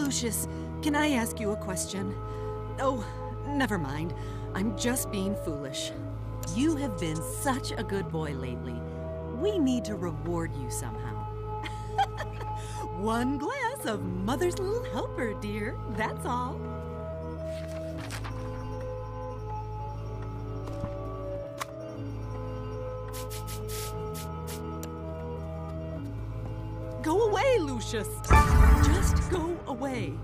Lucius, can I ask you a question? Oh, never mind. I'm just being foolish. You have been such a good boy lately. We need to reward you somehow. One glass of Mother's Little Helper, dear. That's all. Go away, Lucius. Just go away.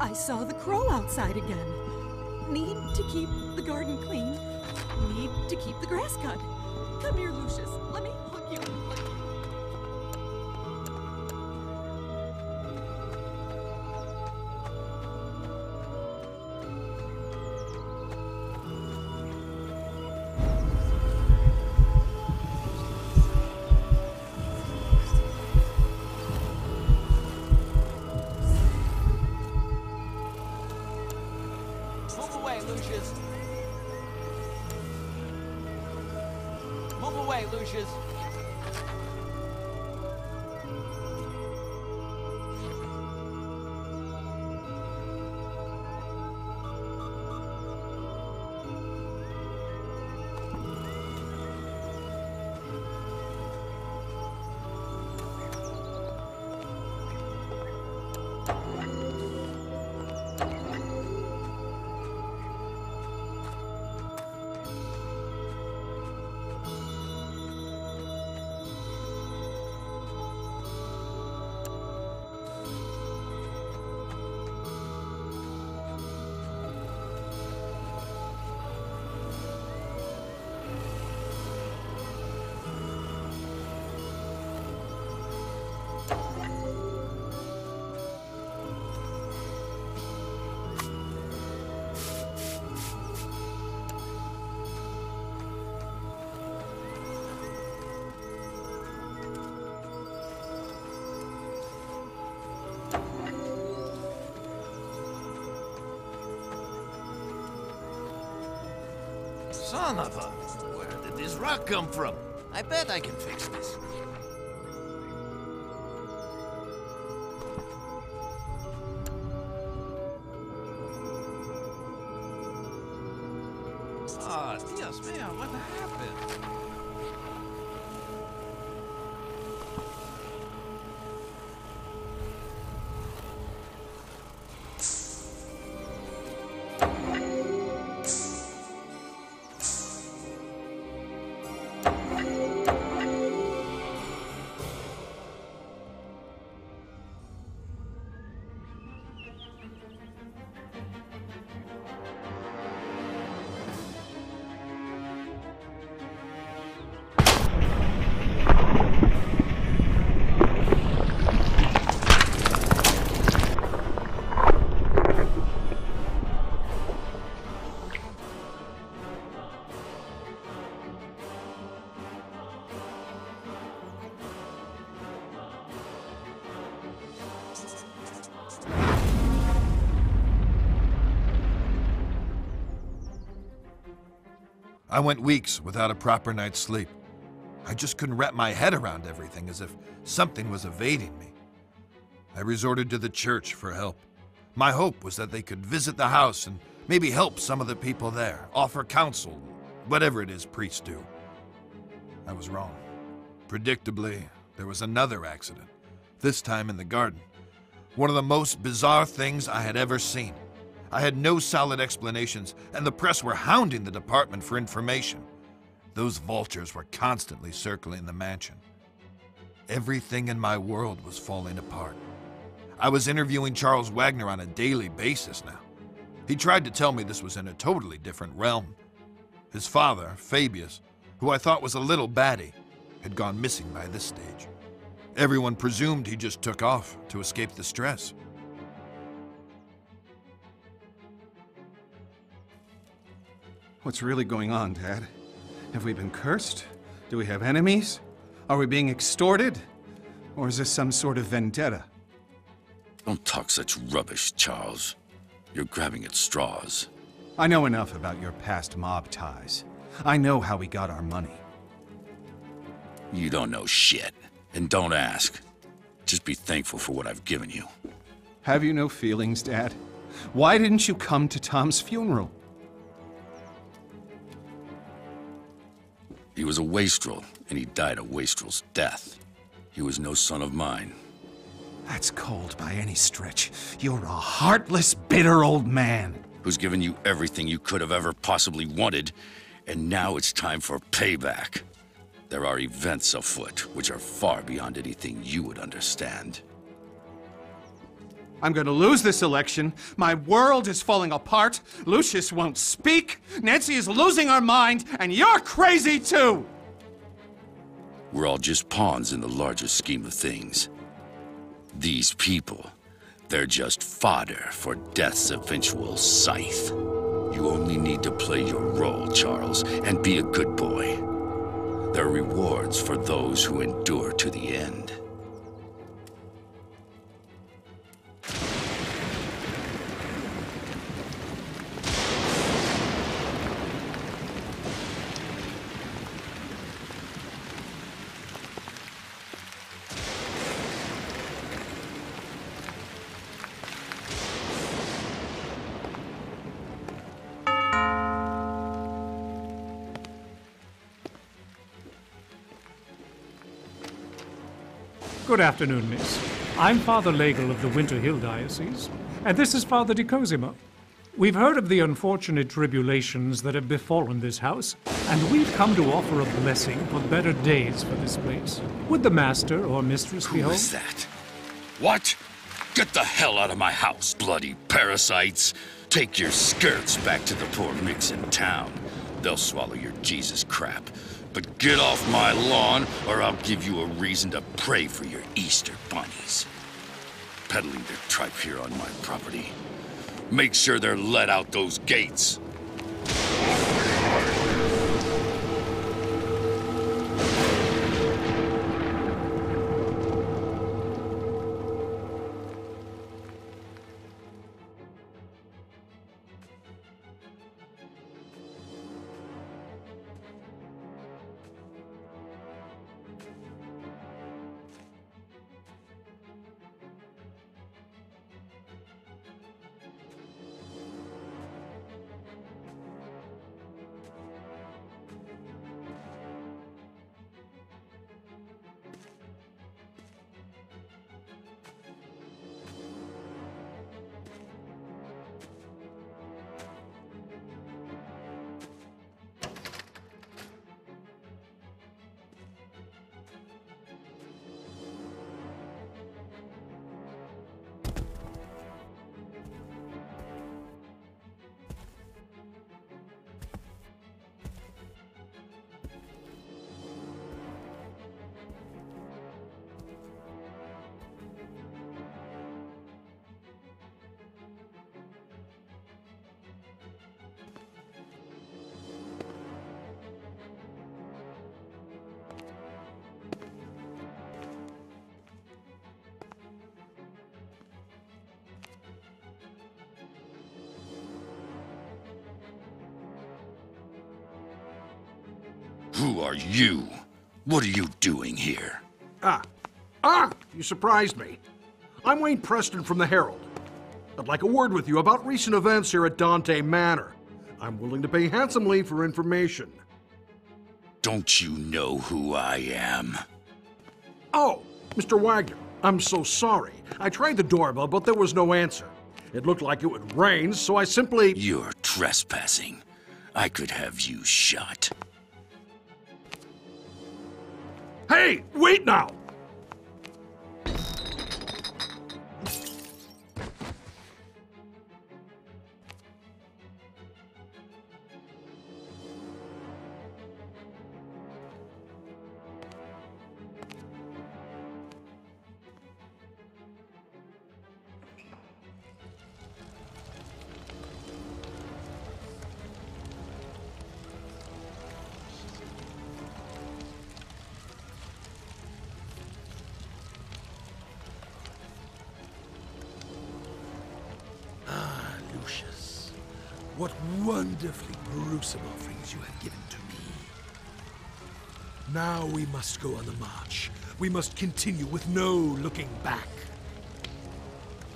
I saw the crow outside again. Need to keep the garden clean. Need to keep the grass cut. Come here, Lucius. Let me hug you and hug you. Lucius. Move away, Lucius. Son of a... Where did this rock come from? I bet I can fix this. Ah, Dios mío, what happened? I went weeks without a proper night's sleep. I just couldn't wrap my head around everything, as if something was evading me. I resorted to the church for help. My hope was that they could visit the house and maybe help some of the people there, offer counsel, whatever it is priests do. I was wrong. Predictably, there was another accident, this time in the garden. One of the most bizarre things I had ever seen. I had no solid explanations, and the press were hounding the department for information. Those vultures were constantly circling the mansion. Everything in my world was falling apart. I was interviewing Charles Wagner on a daily basis now. He tried to tell me this was in a totally different realm. His father, Fabius, who I thought was a little batty, had gone missing by this stage. Everyone presumed he just took off to escape the stress. What's really going on, Dad? Have we been cursed? Do we have enemies? Are we being extorted? Or is this some sort of vendetta? Don't talk such rubbish, Charles. You're grabbing at straws. I know enough about your past mob ties. I know how we got our money. You don't know shit. And don't ask. Just be thankful for what I've given you. Have you no feelings, Dad? Why didn't you come to Tom's funeral? He was a wastrel, and he died a wastrel's death. He was no son of mine. That's cold by any stretch. You're a heartless, bitter old man. Who's given you everything you could have ever possibly wanted, and now it's time for payback. There are events afoot which are far beyond anything you would understand. I'm gonna lose this election. My world is falling apart. Lucius won't speak. Nancy is losing her mind, and you're crazy too! We're all just pawns in the larger scheme of things. These people, they're just fodder for death's eventual scythe. You only need to play your role, Charles, and be a good boy. There are rewards for those who endure to the end. Good afternoon, miss. I'm Father Legel of the Winter Hill Diocese, and this is Father de Cosima. We've heard of the unfortunate tribulations that have befallen this house, and we've come to offer a blessing for better days for this place. Would the master or mistress be home? Who is that? What? Get the hell out of my house, bloody parasites! Take your skirts back to the poor micks in town. They'll swallow your Jesus crap. But get off my lawn, or I'll give you a reason to pray for your Easter bunnies. Peddling their tripe here on my property. Make sure they're let out those gates. Who are you? What are you doing here? You surprised me. I'm Wayne Preston from the Herald. I'd like a word with you about recent events here at Dante Manor. I'm willing to pay handsomely for information. Don't you know who I am? Oh, Mr. Wagner, I'm so sorry. I tried the doorbell, but there was no answer. It looked like it would rain, so I simply... You're trespassing. I could have you shot. Hey, wait now! Lucius, what wonderfully gruesome offerings you have given to me. Now we must go on the march. We must continue with no looking back.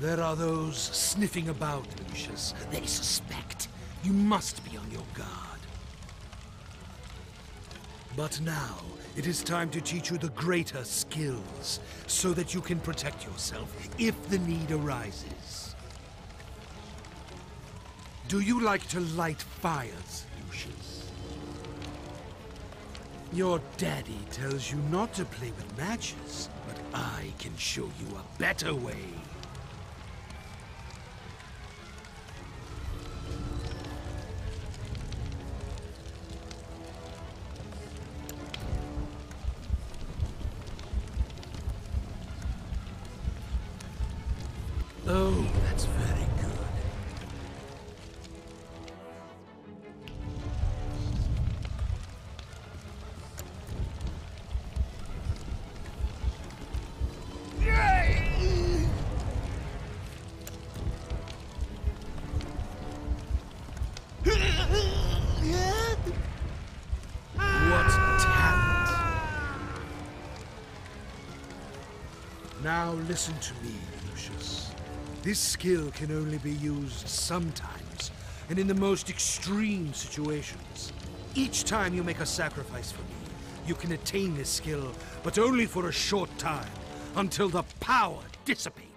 There are those sniffing about, Lucius. They suspect. You must be on your guard. But now, it is time to teach you the greater skills, so that you can protect yourself if the need arises. Do you like to light fires, Lucius? Your daddy tells you not to play with matches, but I can show you a better way. Oh, that's very good. Now listen to me, Lucius. This skill can only be used sometimes, and in the most extreme situations. Each time you make a sacrifice for me, you can attain this skill, but only for a short time, until the power dissipates.